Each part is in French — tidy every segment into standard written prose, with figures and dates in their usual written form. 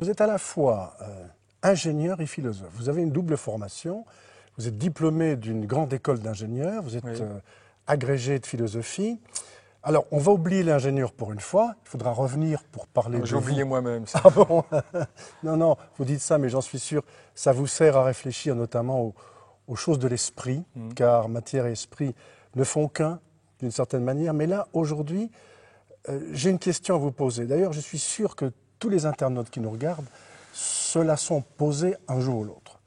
Vous êtes à la fois ingénieur et philosophe. Vous avez une double formation. Vous êtes diplômé d'une grande école d'ingénieurs. Vous êtes Oui. agrégé de philosophie. Alors, on va oublier l'ingénieur pour une fois. Il faudra revenir pour parler de J'ai vous. oublié moi-même ça. Ah bon? Non, non, vous dites ça, mais j'en suis sûr, ça vous sert à réfléchir notamment aux choses de l'esprit, car matière et esprit ne font qu'un, d'une certaine manière. Mais là, aujourd'hui, j'ai une question à vous poser. D'ailleurs, je suis sûr que tous les internautes qui nous regardent se la sont posées un jour ou l'autre.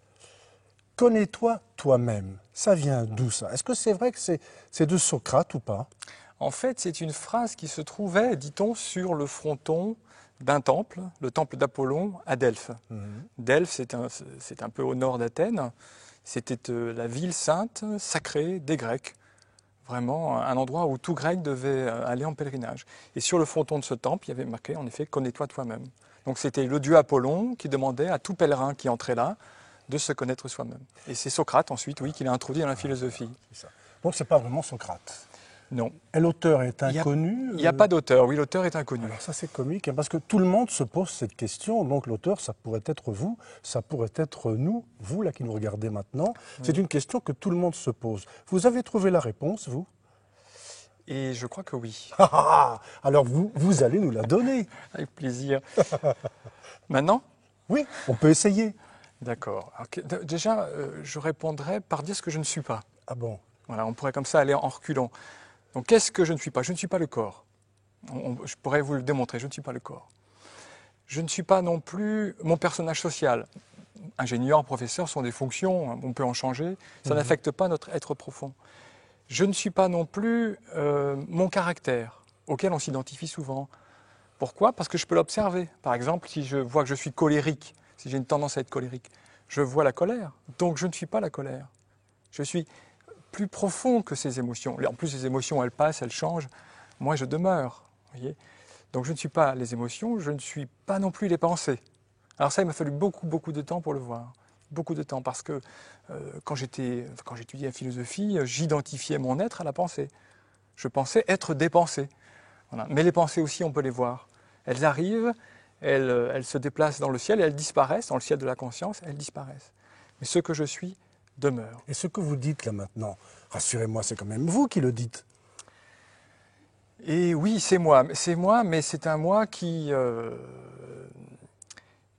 Connais-toi toi-même. Ça vient d'où ça? Est-ce que c'est vrai que c'est de Socrate ou pas? En fait, c'est une phrase qui se trouvait, dit-on, sur le fronton d'un temple, le temple d'Apollon à Delphes. Delphes, c'est un peu au nord d'Athènes. C'était la ville sainte, sacrée des Grecs. Vraiment un endroit où tout Grec devait aller en pèlerinage. Et sur le fronton de ce temple, il y avait marqué, en effet, « Connais-toi toi-même ». Donc c'était le dieu Apollon qui demandait à tout pèlerin qui entrait là de se connaître soi-même. Et c'est Socrate ensuite, oui, qui l'a introduit dans la philosophie. C'est ça. Donc, c'est pas vraiment Socrate. Non. Et l'auteur est inconnu? Il n'y a pas d'auteur, oui, l'auteur est inconnu. Alors ça c'est comique, hein, parce que tout le monde se pose cette question, donc l'auteur ça pourrait être vous, ça pourrait être nous, vous là qui nous regardez maintenant, c'est une question que tout le monde se pose. Vous avez trouvé la réponse, vous? Et je crois que oui. Alors vous allez nous la donner. Avec plaisir. Maintenant? Oui, on peut essayer. D'accord. Déjà, je répondrai par dire ce que je ne suis pas. Ah bon? Voilà, on pourrait comme ça aller en reculant. Donc qu'est-ce que je ne suis pas? Je ne suis pas le corps. Je pourrais vous le démontrer, je ne suis pas le corps. Je ne suis pas non plus mon personnage social. Ingénieur, professeur sont des fonctions, on peut en changer, ça n'affecte pas notre être profond. Je ne suis pas non plus mon caractère, auquel on s'identifie souvent. Pourquoi? Parce que je peux l'observer. Par exemple, si je vois que je suis colérique, si j'ai une tendance à être colérique, je vois la colère, donc je ne suis pas la colère. Je suis plus profond que ces émotions. En plus, les émotions, elles passent, elles changent. Moi, je demeure. Voyez, donc, je ne suis pas les émotions, je ne suis pas non plus les pensées. Alors ça, il m'a fallu beaucoup de temps pour le voir. Beaucoup de temps, parce que quand j'étudiais la philosophie, j'identifiais mon être à la pensée. Je pensais être des pensées. Voilà. Mais les pensées aussi, on peut les voir. Elles arrivent, elles se déplacent dans le ciel et elles disparaissent, dans le ciel de la conscience, elles disparaissent. Mais ce que je suis demeure. Et ce que vous dites là maintenant, rassurez-moi, c'est quand même vous qui le dites. Et oui, c'est moi, mais c'est un moi qui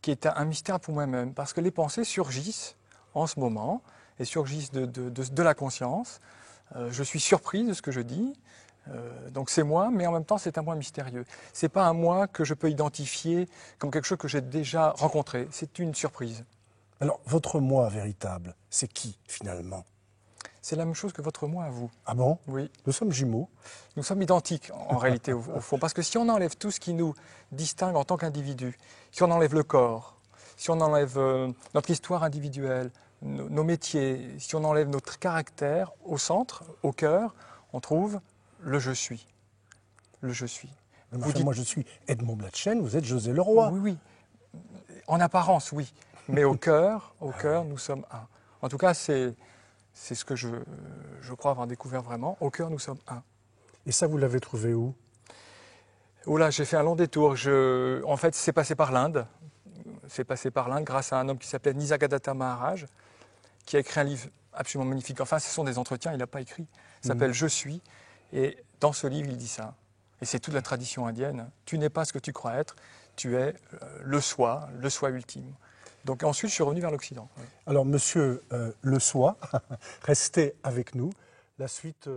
est un mystère pour moi-même, parce que les pensées surgissent en ce moment, et surgissent de la conscience. Je suis surpris de ce que je dis, donc c'est moi, mais en même temps c'est un moi mystérieux. C'est pas un moi que je peux identifier comme quelque chose que j'ai déjà rencontré, c'est une surprise. Alors, votre moi véritable, c'est qui finalement? C'est la même chose que votre moi à vous. Ah bon? Oui. Nous sommes jumeaux. Nous sommes identiques en réalité au fond, parce que si on enlève tout ce qui nous distingue en tant qu'individu, si on enlève le corps, si on enlève notre histoire individuelle, nos métiers, si on enlève notre caractère, au centre, au cœur, on trouve le je suis. Le je suis. Enfin, moi je suis Edmond Blatchen, vous êtes José Leroy. Oui, oui. En apparence, oui. Mais au cœur, nous sommes un. En tout cas, c'est ce que je crois avoir découvert vraiment. Au cœur, nous sommes un. Et ça, vous l'avez trouvé où? Oh là, j'ai fait un long détour. En fait, c'est passé par l'Inde. C'est passé par l'Inde grâce à un homme qui s'appelait Nisargadatta Maharaj, qui a écrit un livre absolument magnifique. Enfin, ce sont des entretiens, il n'a pas écrit. Il s'appelle Je suis. Et dans ce livre, il dit ça. Et c'est toute la tradition indienne. Tu n'es pas ce que tu crois être, tu es le soi ultime. Donc ensuite, je suis revenu vers l'Occident. Alors, monsieur le soi, restez avec nous. La suite...